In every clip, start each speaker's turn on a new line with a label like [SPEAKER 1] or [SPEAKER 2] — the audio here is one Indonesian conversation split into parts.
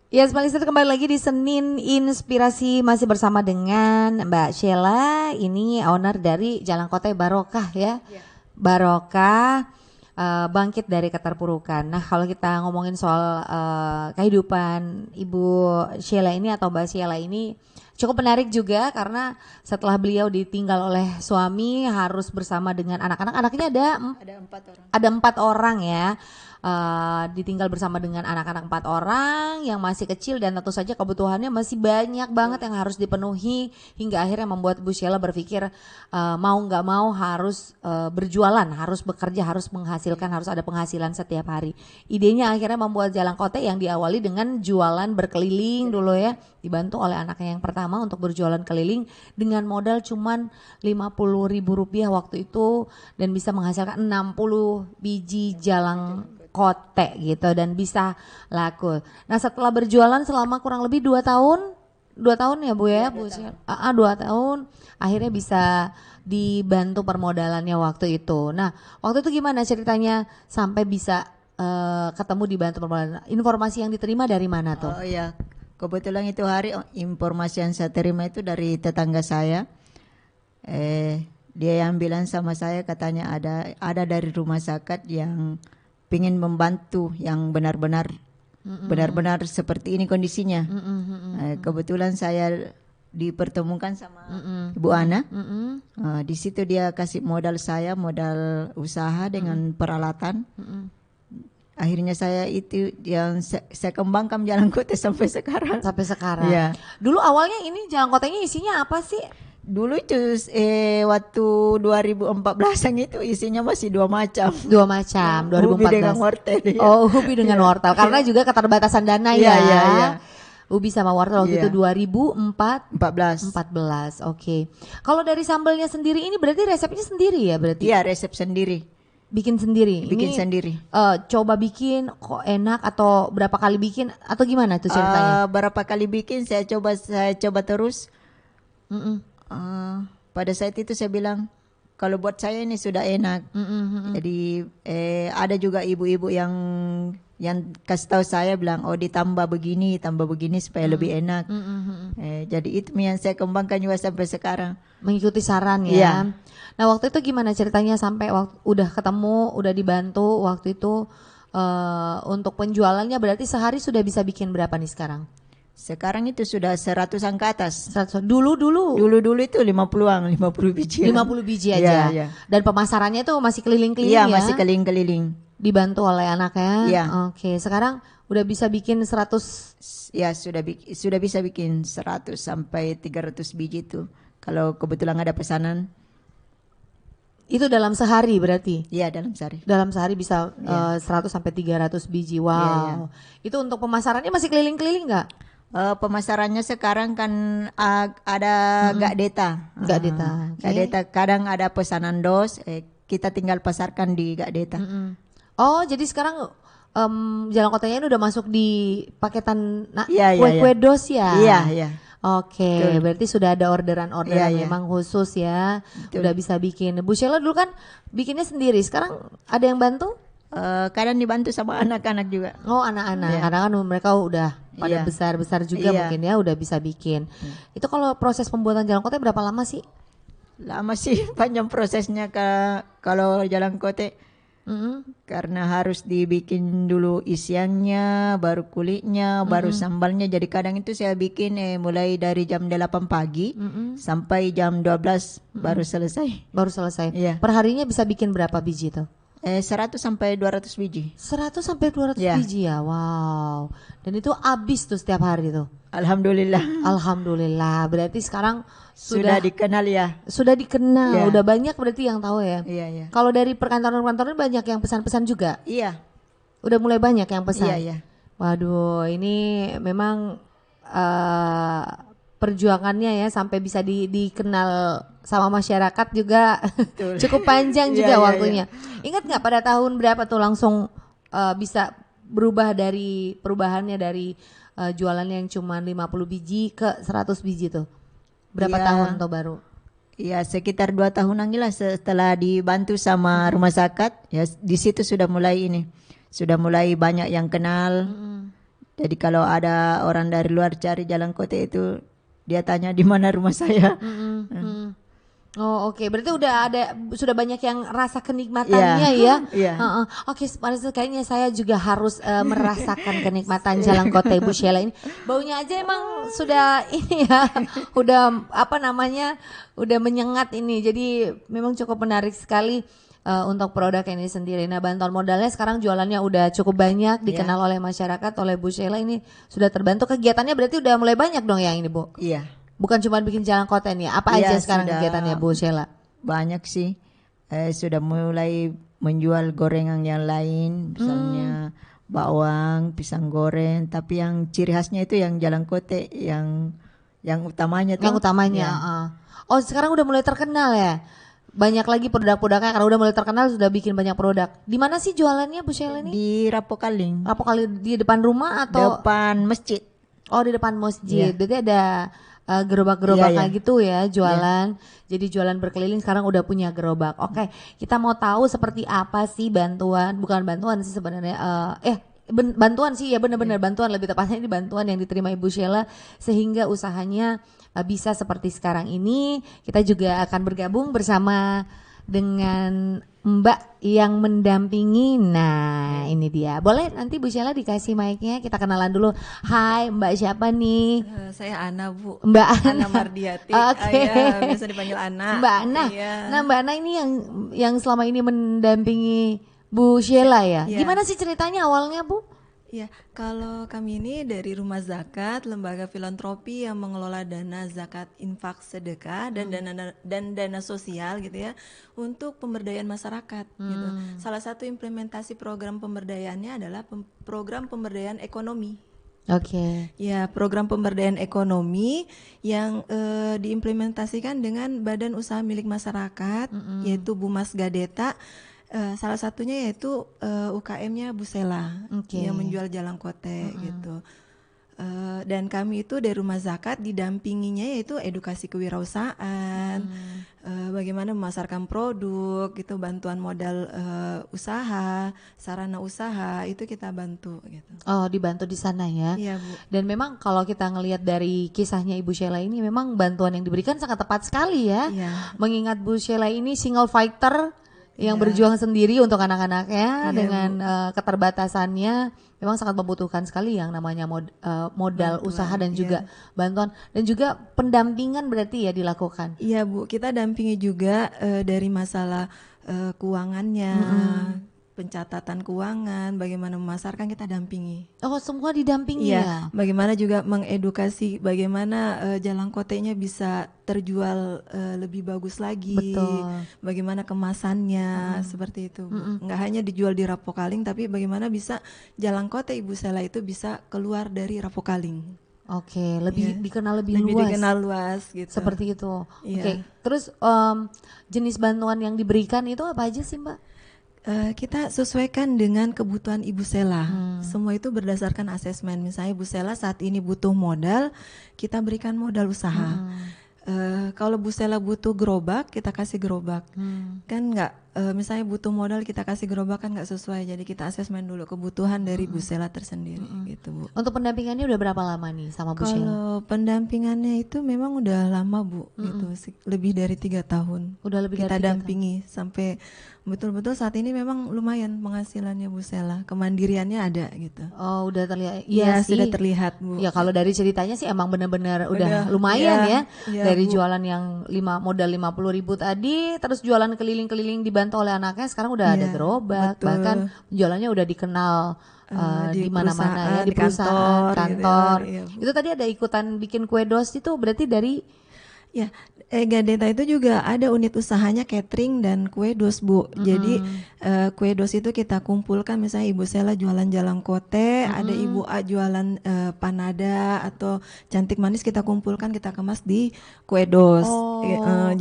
[SPEAKER 1] Ya, Smart Listener kembali lagi di Senin Inspirasi masih bersama dengan Mbak Sheila, ini owner dari Jalan Kote Barokah ya. Barokah bangkit dari keterpurukan. Nah, kalau kita ngomongin soal kehidupan Ibu Sheila ini atau Mbak Sheila ini cukup menarik juga karena setelah beliau ditinggal oleh suami harus bersama dengan anak-anak. Anaknya
[SPEAKER 2] Ada 4 orang.
[SPEAKER 1] ada 4 orang ya. Ditinggal bersama dengan anak-anak 4 orang yang masih kecil dan tentu saja kebutuhannya masih banyak banget yang harus dipenuhi hingga akhirnya membuat Bu Sheila berpikir mau nggak mau harus berjualan, harus bekerja, harus menghasilkan, harus ada penghasilan setiap hari. Idenya akhirnya membuat Jalan Kote yang diawali dengan jualan berkeliling dulu ya, dibantu oleh anaknya yang pertama untuk berjualan keliling dengan modal cuman Rp50.000 waktu itu dan bisa menghasilkan 60 biji jalang kote gitu dan bisa laku. Nah, setelah berjualan selama kurang lebih 2 tahun, 2 tahun ya Bu ya, Bu. 2 tahun akhirnya bisa dibantu permodalannya waktu itu. Nah, waktu itu gimana ceritanya sampai bisa ketemu dibantu permodalan? Informasi yang diterima dari mana tuh?
[SPEAKER 2] Oh ya, kebetulan itu hari informasi yang saya terima itu dari tetangga saya. Dia yang bilang sama saya katanya ada dari rumah sakit yang ingin membantu yang benar-benar seperti ini kondisinya. Kebetulan saya dipertemukan sama Ibu Ana. Di situ dia kasih modal usaha dengan peralatan. Akhirnya saya itu yang saya kembangkan Jalan Kote sampai sekarang.
[SPEAKER 1] Sampai sekarang.
[SPEAKER 2] Ya.
[SPEAKER 1] Dulu awalnya ini Jalan Kotenya isinya apa sih?
[SPEAKER 2] Dulu itu waktu 2014-an itu isinya masih 2 macam.
[SPEAKER 1] 2 macam, 2014.
[SPEAKER 2] Ubi dengan wortel. Ya.
[SPEAKER 1] Oh, ubi dengan wortel. Karena juga keterbatasan dana ya.
[SPEAKER 2] Iya.
[SPEAKER 1] Ubi sama wortel waktu itu
[SPEAKER 2] 2014.
[SPEAKER 1] Oke. Kalau dari sambelnya sendiri ini berarti resepnya sendiri ya berarti?
[SPEAKER 2] Iya, resep sendiri.
[SPEAKER 1] Bikin sendiri.
[SPEAKER 2] Bikin
[SPEAKER 1] ini,
[SPEAKER 2] sendiri.
[SPEAKER 1] Coba bikin kok enak atau berapa kali bikin atau gimana tuh ceritanya?
[SPEAKER 2] Berapa kali bikin saya coba terus. Pada saat itu saya bilang kalau buat saya ini sudah enak. Jadi ada juga ibu-ibu yang kasih tahu saya bilang ditambah begini supaya lebih enak. Jadi itu yang saya kembangkan juga sampai sekarang.
[SPEAKER 1] Mengikuti saran ya.
[SPEAKER 2] Iya.
[SPEAKER 1] Nah, waktu itu gimana ceritanya sampai udah ketemu, udah dibantu waktu itu untuk penjualannya berarti sehari sudah bisa bikin berapa nih sekarang?
[SPEAKER 2] Sekarang itu sudah 100-an ke atas.
[SPEAKER 1] 100. Dulu
[SPEAKER 2] itu 50-an, 50 biji.
[SPEAKER 1] 50 biji aja.
[SPEAKER 2] Iya.
[SPEAKER 1] Dan pemasarannya itu masih keliling-keliling
[SPEAKER 2] Iya,
[SPEAKER 1] ya?
[SPEAKER 2] masih keliling-keliling.
[SPEAKER 1] Dibantu oleh anaknya.
[SPEAKER 2] Iya.
[SPEAKER 1] Oke, sekarang udah bisa bikin 100.
[SPEAKER 2] Ya, sudah bisa bikin 100 sampai 300 biji itu. Kalau kebetulan ada pesanan.
[SPEAKER 1] Itu dalam sehari berarti?
[SPEAKER 2] Iya, dalam sehari.
[SPEAKER 1] Dalam sehari bisa 100 sampai 300 biji. Wow.
[SPEAKER 2] Iya.
[SPEAKER 1] Itu untuk pemasarannya masih keliling-keliling nggak?
[SPEAKER 2] Pemasarannya sekarang kan ada Gak Deta.
[SPEAKER 1] Gak
[SPEAKER 2] Deta kadang ada pesanan dos, kita tinggal pasarkan di Gak Deta.
[SPEAKER 1] Oh, jadi sekarang Jalan Kotanya ini udah masuk di paketan
[SPEAKER 2] kue
[SPEAKER 1] dos ya?
[SPEAKER 2] Iya.
[SPEAKER 1] Oke, berarti sudah ada orderan-orderan memang khusus ya.
[SPEAKER 2] Betul.
[SPEAKER 1] Udah bisa bikin. Bu Sheila dulu kan bikinnya sendiri, sekarang ada yang bantu?
[SPEAKER 2] Kadang dibantu sama anak-anak juga.
[SPEAKER 1] Oh, anak-anak, karena kan mereka udah pada besar-besar juga mungkin ya, udah bisa bikin. Itu kalau proses pembuatan Jalan Kote berapa lama sih?
[SPEAKER 2] Lama sih, panjang prosesnya kalau Jalan Kote. Karena harus dibikin dulu isiannya, baru kulitnya, baru sambalnya. Jadi kadang itu saya bikin mulai dari jam 8 pagi sampai jam 12 baru selesai.
[SPEAKER 1] Baru selesai.
[SPEAKER 2] Iya.
[SPEAKER 1] Perharinya bisa bikin berapa biji tuh?
[SPEAKER 2] 100 sampai 200 biji.
[SPEAKER 1] 100 sampai 200 biji ya. Wow. Dan itu habis tuh setiap hari tuh. Alhamdulillah. Berarti sekarang
[SPEAKER 2] sudah dikenal ya.
[SPEAKER 1] Sudah dikenal. Udah banyak berarti yang tahu ya.
[SPEAKER 2] Iya.
[SPEAKER 1] Kalau dari perkantoran-perkantoran banyak yang pesan-pesan juga.
[SPEAKER 2] Iya.
[SPEAKER 1] Udah mulai banyak yang pesan.
[SPEAKER 2] Iya.
[SPEAKER 1] Waduh, ini memang perjuangannya ya sampai bisa dikenal sama masyarakat juga cukup panjang juga waktunya. Ingat nggak pada tahun berapa tuh langsung bisa berubah dari perubahannya dari jualan yang cuma 50 biji ke 100 biji tuh? Berapa tahun tuh baru?
[SPEAKER 2] Ya sekitar 2 tahunan lah setelah dibantu sama rumah sakit. Ya di situ sudah mulai banyak yang kenal. Jadi kalau ada orang dari luar cari Jalan Kote itu, dia tanya di mana rumah saya.
[SPEAKER 1] Oh oke, berarti sudah banyak yang rasa kenikmatannya
[SPEAKER 2] Iya,
[SPEAKER 1] ya.
[SPEAKER 2] iya.
[SPEAKER 1] Heeh. Oke, Marcel, kayaknya saya juga harus merasakan kenikmatan Jalan Kota Ibu Sheila ini. Baunya aja emang sudah ini ya, udah apa namanya, udah menyengat ini. Jadi memang cukup menarik sekali untuk produk ini sendiri. Nah, bantuan modalnya sekarang jualannya udah cukup banyak, dikenal oleh masyarakat, oleh Bu Sheila ini sudah terbantu. Kegiatannya berarti udah mulai banyak dong yang ini, Bu?
[SPEAKER 2] Iya.
[SPEAKER 1] Bukan cuma bikin jalan konten ya, apa aja
[SPEAKER 2] Iya,
[SPEAKER 1] sekarang
[SPEAKER 2] sudah
[SPEAKER 1] kegiatannya Bu Sheila?
[SPEAKER 2] banyak sih. Sudah mulai menjual gorengan yang lain, misalnya bawang, pisang goreng. Tapi yang ciri khasnya itu yang Jalan Kote, yang utamanya tuh.
[SPEAKER 1] Yang utamanya. Oh sekarang udah mulai terkenal ya? Banyak lagi produk-produknya karena udah mulai terkenal sudah bikin banyak produk. Di mana sih jualannya Bu Sheila ini?
[SPEAKER 2] Di Rapokaling,
[SPEAKER 1] Apa kali di depan rumah atau?
[SPEAKER 2] depan masjid.
[SPEAKER 1] Oh di depan masjid. Berarti ada gerobak-gerobak kayak gitu ya jualan. Jadi jualan berkeliling sekarang udah punya gerobak. Oke, kita mau tahu seperti apa sih bantuan, bukan bantuan sih sebenarnya. Bantuan sih ya benar-benar bantuan, lebih tepatnya ini bantuan yang diterima Ibu Sheila sehingga usahanya bisa seperti sekarang ini. Kita juga akan bergabung bersama dengan Mbak yang mendampingi. Nah ini dia, boleh nanti Bu Sheila dikasih mic-nya, kita kenalan dulu. Hai, Mbak siapa nih?
[SPEAKER 3] Saya Ana, Bu.
[SPEAKER 1] Mbak Ana.
[SPEAKER 3] Ana Mardiati.
[SPEAKER 1] Oke.
[SPEAKER 3] Ya, biasa dipanggil Ana.
[SPEAKER 1] Mbak Ana. Nah Mbak Ana ini yang selama ini mendampingi Bu Sheila ya. Gimana sih ceritanya awalnya, Bu?
[SPEAKER 3] Ya, kalau kami ini dari Rumah Zakat, lembaga filantropi yang mengelola dana zakat, infak, sedekah dan dana sosial gitu ya untuk pemberdayaan masyarakat gitu. Salah satu implementasi program pemberdayaannya adalah program pemberdayaan ekonomi.
[SPEAKER 1] Oke.
[SPEAKER 3] Ya, program pemberdayaan ekonomi yang diimplementasikan dengan Badan Usaha Milik Masyarakat yaitu Bumas Gadeta. Salah satunya yaitu UKM-nya Bu Sheila yang menjual Jalan Kote gitu. Dan kami itu dari Rumah Zakat didampinginya yaitu edukasi kewirausahaan, bagaimana memasarkan produk, gitu, bantuan modal usaha, sarana usaha itu kita bantu gitu.
[SPEAKER 1] Oh, dibantu di sana ya.
[SPEAKER 3] Iya, Bu.
[SPEAKER 1] Dan memang kalau kita ngelihat dari kisahnya Ibu Sheila ini memang bantuan yang diberikan sangat tepat sekali ya.
[SPEAKER 3] Iya.
[SPEAKER 1] Mengingat Bu Sheila ini single fighter yang berjuang sendiri untuk anak-anaknya dengan keterbatasannya, memang sangat membutuhkan sekali yang namanya modal usaha dan juga bantuan dan juga pendampingan berarti ya dilakukan.
[SPEAKER 3] Iya, Bu, kita dampingi juga dari masalah keuangannya, pencatatan keuangan, bagaimana memasarkan kita dampingi.
[SPEAKER 1] Oh, semua didampingi ya.
[SPEAKER 3] Bagaimana juga mengedukasi bagaimana Jalan Kotenya bisa terjual lebih bagus lagi.
[SPEAKER 1] Betul.
[SPEAKER 3] Bagaimana kemasannya seperti itu. Nggak hanya dijual di Rapokaling tapi bagaimana bisa Jalan Kote Ibu Sheila itu bisa keluar dari Rapokaling.
[SPEAKER 1] Oke, lebih dikenal lebih luas.
[SPEAKER 3] Dikenal luas gitu.
[SPEAKER 1] Seperti itu.
[SPEAKER 3] Iya.
[SPEAKER 1] Oke. Terus jenis bantuan yang diberikan itu apa aja sih, Mbak?
[SPEAKER 3] Kita sesuaikan dengan kebutuhan Ibu Sheila. Semua itu berdasarkan asesmen. Misalnya Ibu Sheila saat ini butuh modal, kita berikan modal usaha. Kalau Bu Sheila butuh gerobak, kita kasih gerobak. Kan nggak, misalnya butuh modal kita kasih gerobak kan nggak sesuai. Jadi kita asesmen dulu kebutuhan dari Bu Sheila tersendiri, gitu, Bu.
[SPEAKER 1] Untuk pendampingannya udah berapa lama nih sama Bu Sheila?
[SPEAKER 3] Kalau pendampingannya itu memang udah lama, Bu, gitu, lebih dari 3 tahun.
[SPEAKER 1] Udah lebih
[SPEAKER 3] Kita
[SPEAKER 1] dari 3
[SPEAKER 3] dampingi sampai betul-betul saat ini memang lumayan penghasilannya Bu Sheila, kemandiriannya ada gitu.
[SPEAKER 1] Oh, udah terlihat.
[SPEAKER 3] Iya,
[SPEAKER 1] Sih.
[SPEAKER 3] sudah terlihat, Bu.
[SPEAKER 1] Ya kalau dari ceritanya sih emang benar-benar udah lumayan ya. Dari
[SPEAKER 3] Bu.
[SPEAKER 1] jualan yang modal 50.000 tadi, terus jualan keliling-keliling dibantu oleh anaknya, sekarang udah ada gerobak,
[SPEAKER 3] betul.
[SPEAKER 1] bahkan jualannya udah dikenal di mana-mana ya, di
[SPEAKER 3] perusahaan,
[SPEAKER 1] kantor.
[SPEAKER 3] gitu ya. Iya, Bu.
[SPEAKER 1] Itu tadi ada ikutan bikin kue dos itu berarti dari
[SPEAKER 3] Ya, Gadeta itu juga ada unit usahanya catering dan kue dos, Bu. Jadi kue dos itu kita kumpulkan, misalnya Ibu Sheila jualan Jalan Kote, ada Ibu A jualan panada atau cantik manis, kita kumpulkan, kita kemas di kue dos.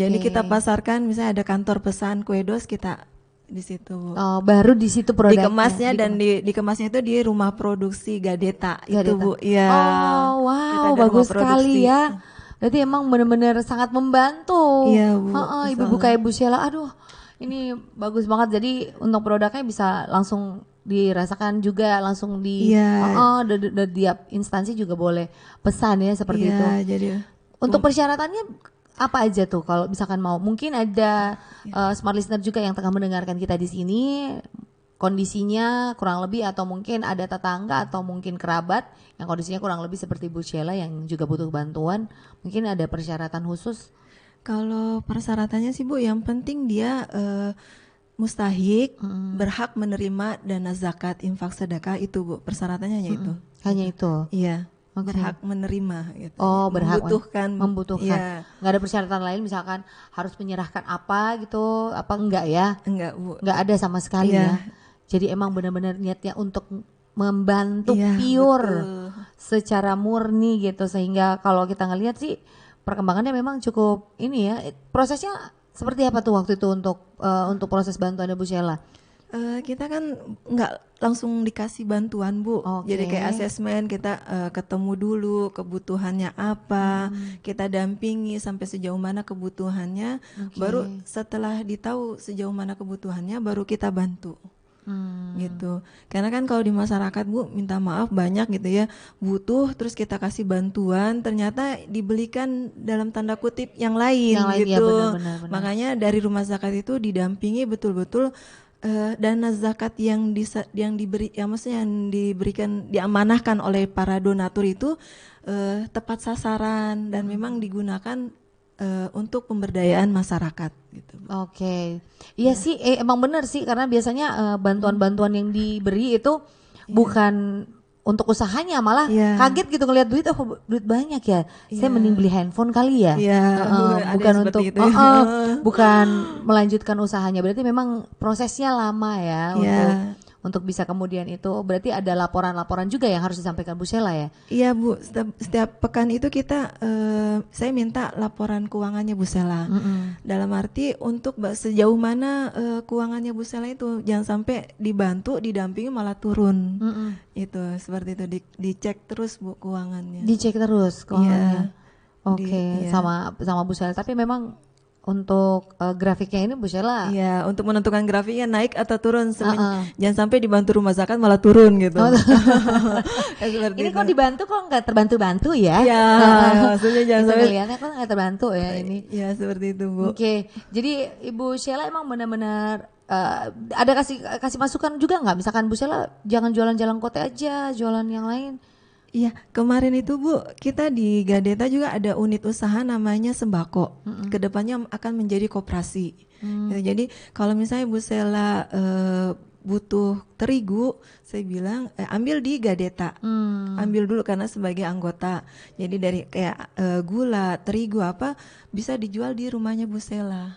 [SPEAKER 3] Jadi kita pasarkan, misalnya ada kantor pesan kue dos, kita di situ, Bu.
[SPEAKER 1] Oh, baru di situ produknya.
[SPEAKER 3] Dikemasnya dan dikemasnya itu di rumah produksi Gadeta. Itu, Bu. Iya.
[SPEAKER 1] Oh, wow, bagus sekali ya. Berarti emang benar-benar sangat membantu.
[SPEAKER 3] Iya, Bu.
[SPEAKER 1] Ibu-ibu kayak Bu Sheila, aduh ini bagus banget. Jadi untuk produknya bisa langsung dirasakan juga langsung di
[SPEAKER 3] Iya.
[SPEAKER 1] dari tiap instansi juga boleh pesan ya seperti itu.
[SPEAKER 3] Iya, jadi
[SPEAKER 1] Untuk persyaratannya apa aja tuh kalau misalkan mau? Mungkin ada smart listener juga yang tengah mendengarkan kita di sini, kondisinya kurang lebih atau mungkin ada tetangga atau mungkin kerabat yang kondisinya kurang lebih seperti Bu Sheila yang juga butuh bantuan. Mungkin ada persyaratan khusus.
[SPEAKER 3] kalau persyaratannya sih Bu, yang penting dia mustahik, berhak menerima dana zakat, infak, sedekah itu Bu, persyaratannya hanya itu.
[SPEAKER 1] Hanya itu.
[SPEAKER 3] Iya,
[SPEAKER 1] Oke.
[SPEAKER 3] berhak menerima gitu.
[SPEAKER 1] Oh, berhak
[SPEAKER 3] membutuhkan.
[SPEAKER 1] Iya. Nggak ada persyaratan lain misalkan harus menyerahkan apa gitu, apa enggak ya?
[SPEAKER 3] Enggak Bu.
[SPEAKER 1] Nggak ada sama sekali
[SPEAKER 3] Iya.
[SPEAKER 1] ya. Jadi emang benar-benar niatnya untuk membantu
[SPEAKER 3] Iya,
[SPEAKER 1] pure
[SPEAKER 3] betul.
[SPEAKER 1] secara murni gitu, sehingga kalau kita ngelihat sih perkembangannya memang cukup ini ya. Prosesnya seperti apa tuh waktu itu untuk proses bantuan Bu Sheila?
[SPEAKER 3] Kita kan nggak langsung dikasih bantuan Bu,
[SPEAKER 1] Oke.
[SPEAKER 3] jadi kayak asesmen kita ketemu dulu kebutuhannya apa, kita dampingi sampai sejauh mana kebutuhannya, baru setelah ditahu sejauh mana kebutuhannya baru kita bantu. Gitu, karena kan kalau di masyarakat Bu, minta maaf banyak gitu ya, butuh terus kita kasih bantuan ternyata dibelikan dalam tanda kutip yang lain,
[SPEAKER 1] Yang lain, ya,
[SPEAKER 3] gitu.
[SPEAKER 1] benar.
[SPEAKER 3] Makanya dari rumah zakat itu didampingi betul-betul dana zakat yang maksudnya yang diberikan, diamanahkan oleh para donatur itu tepat sasaran dan memang digunakan untuk pemberdayaan masyarakat gitu.
[SPEAKER 1] Oke. Iya sih, emang benar sih karena biasanya bantuan-bantuan yang diberi itu bukan untuk usahanya, malah
[SPEAKER 3] Iya.
[SPEAKER 1] kaget gitu ngelihat duit, oh duit banyak ya. Saya mending beli handphone kali ya.
[SPEAKER 3] Iya, ada
[SPEAKER 1] Bukan
[SPEAKER 3] yang
[SPEAKER 1] untuk
[SPEAKER 3] seperti itu ya.
[SPEAKER 1] bukan melanjutkan usahanya. Berarti memang prosesnya lama ya
[SPEAKER 3] Iya.
[SPEAKER 1] untuk bisa kemudian itu. Berarti ada laporan-laporan juga yang harus disampaikan Bu Sheila ya.
[SPEAKER 3] Iya Bu, setiap pekan itu kita saya minta laporan keuangannya Bu Sheila. Dalam arti untuk sejauh mana keuangannya Bu Sheila itu, jangan sampai dibantu, didampingi malah turun. Itu seperti itu, dicek terus Bu keuangannya.
[SPEAKER 1] Dicek terus keuangannya. Oke,
[SPEAKER 3] iya.
[SPEAKER 1] sama Bu Sheila. Tapi memang untuk grafiknya ini Bu Sheila.
[SPEAKER 3] Iya, untuk menentukan grafiknya naik atau turun, jangan sampai dibantu rumah zakat malah turun gitu. Seperti
[SPEAKER 1] Ini
[SPEAKER 3] itu.
[SPEAKER 1] kok dibantu kok nggak terbantu-bantu ya?
[SPEAKER 3] Iya, maksudnya jangan
[SPEAKER 1] Kita
[SPEAKER 3] sampai.
[SPEAKER 1] ngeliatnya kok nggak terbantu ya ini.
[SPEAKER 3] Iya, seperti itu Bu.
[SPEAKER 1] Oke, jadi Ibu Sheila emang benar-benar ada kasih masukan juga nggak? Misalkan Bu Sheila jangan jualan jalan kote aja, jualan yang lain.
[SPEAKER 3] Iya, kemarin itu Bu, kita di Gadeta juga ada unit usaha namanya Sembako. Kedepannya akan menjadi koperasi. Ya, jadi kalau misalnya Bu Sheila butuh terigu, saya bilang ambil di Gadeta, ambil dulu karena sebagai anggota. Jadi dari kayak gula, terigu apa bisa dijual di rumahnya Bu Sheila.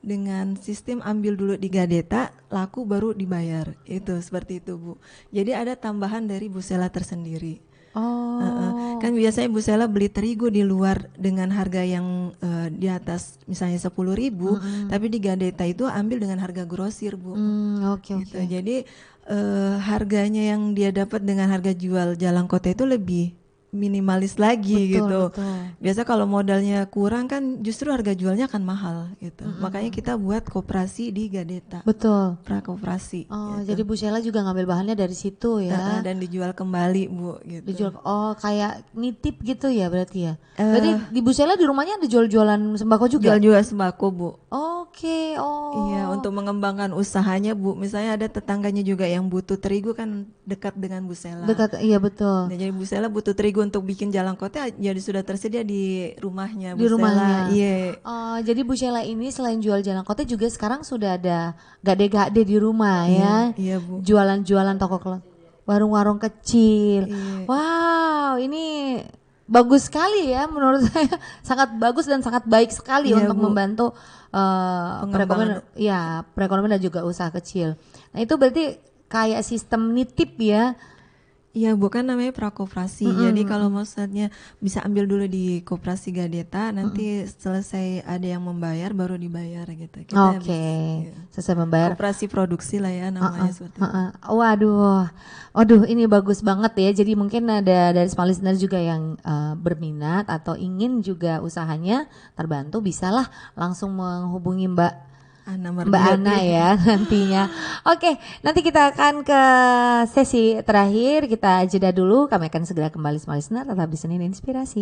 [SPEAKER 3] Dengan sistem ambil dulu di Gadeta, laku baru dibayar. Itu seperti itu Bu. Jadi ada tambahan dari Bu Sheila tersendiri.
[SPEAKER 1] Oh.
[SPEAKER 3] Kan biasanya Bu Sheila beli terigu di luar dengan harga yang di atas misalnya 10.000, tapi di Gadeta itu ambil dengan harga grosir Bu.
[SPEAKER 1] Oke.
[SPEAKER 3] Gitu. Jadi harganya yang dia dapat dengan harga jual jalan kota itu lebih minimalis lagi gitu. Biasa kalau modalnya kurang kan justru harga jualnya akan mahal gitu. Makanya kita buat koperasi di Gadeta.
[SPEAKER 1] Betul.
[SPEAKER 3] Prakoperasi.
[SPEAKER 1] Oh,
[SPEAKER 3] gitu.
[SPEAKER 1] jadi Bu Sheila juga ngambil bahannya dari situ ya.
[SPEAKER 3] Dan dijual kembali Bu gitu.
[SPEAKER 1] Dijual, kayak nitip gitu ya berarti ya. Berarti di Bu Sheila di rumahnya ada jual-jualan sembako juga.
[SPEAKER 3] Jual-jual sembako Bu.
[SPEAKER 1] Oke.
[SPEAKER 3] Iya, untuk mengembangkan usahanya Bu. Misalnya ada tetangganya juga yang butuh terigu kan dekat dengan Bu Sheila.
[SPEAKER 1] Dekat, iya betul.
[SPEAKER 3] Nah, jadi Bu Sheila butuh terigu untuk bikin jalan kota, jadi sudah tersedia di rumahnya Bu
[SPEAKER 1] Di rumahnya.
[SPEAKER 3] Sheila. Iya.
[SPEAKER 1] Jadi Bu Sheila ini selain jual jalan kota juga sekarang sudah ada gade-gade di rumah ya.
[SPEAKER 3] Iya Bu.
[SPEAKER 1] Jualan-jualan warung-warung kecil. Wow, ini bagus sekali ya menurut saya, sangat bagus dan sangat baik sekali untuk membantu perekonomian dan juga usaha kecil. Nah itu berarti kayak sistem nitip ya.
[SPEAKER 3] Iya, bukan namanya prakoperasi. Jadi kalau maksudnya bisa ambil dulu di koperasi Gadeta, nanti selesai ada yang membayar baru dibayar gitu.
[SPEAKER 1] Oke. Selesai membayar.
[SPEAKER 3] Koperasi produksi lah ya namanya seperti itu.
[SPEAKER 1] Waduh, ini bagus banget ya. Jadi mungkin ada dari small listener juga yang berminat atau ingin juga usahanya terbantu, bisalah langsung menghubungi Mbak
[SPEAKER 3] Ana
[SPEAKER 1] Mbak
[SPEAKER 3] Mardiati.
[SPEAKER 1] Ana ya nantinya. Oke, nanti kita akan ke sesi terakhir, kita jeda dulu. Kami akan segera kembali semua listener tetap di Senin Inspirasi.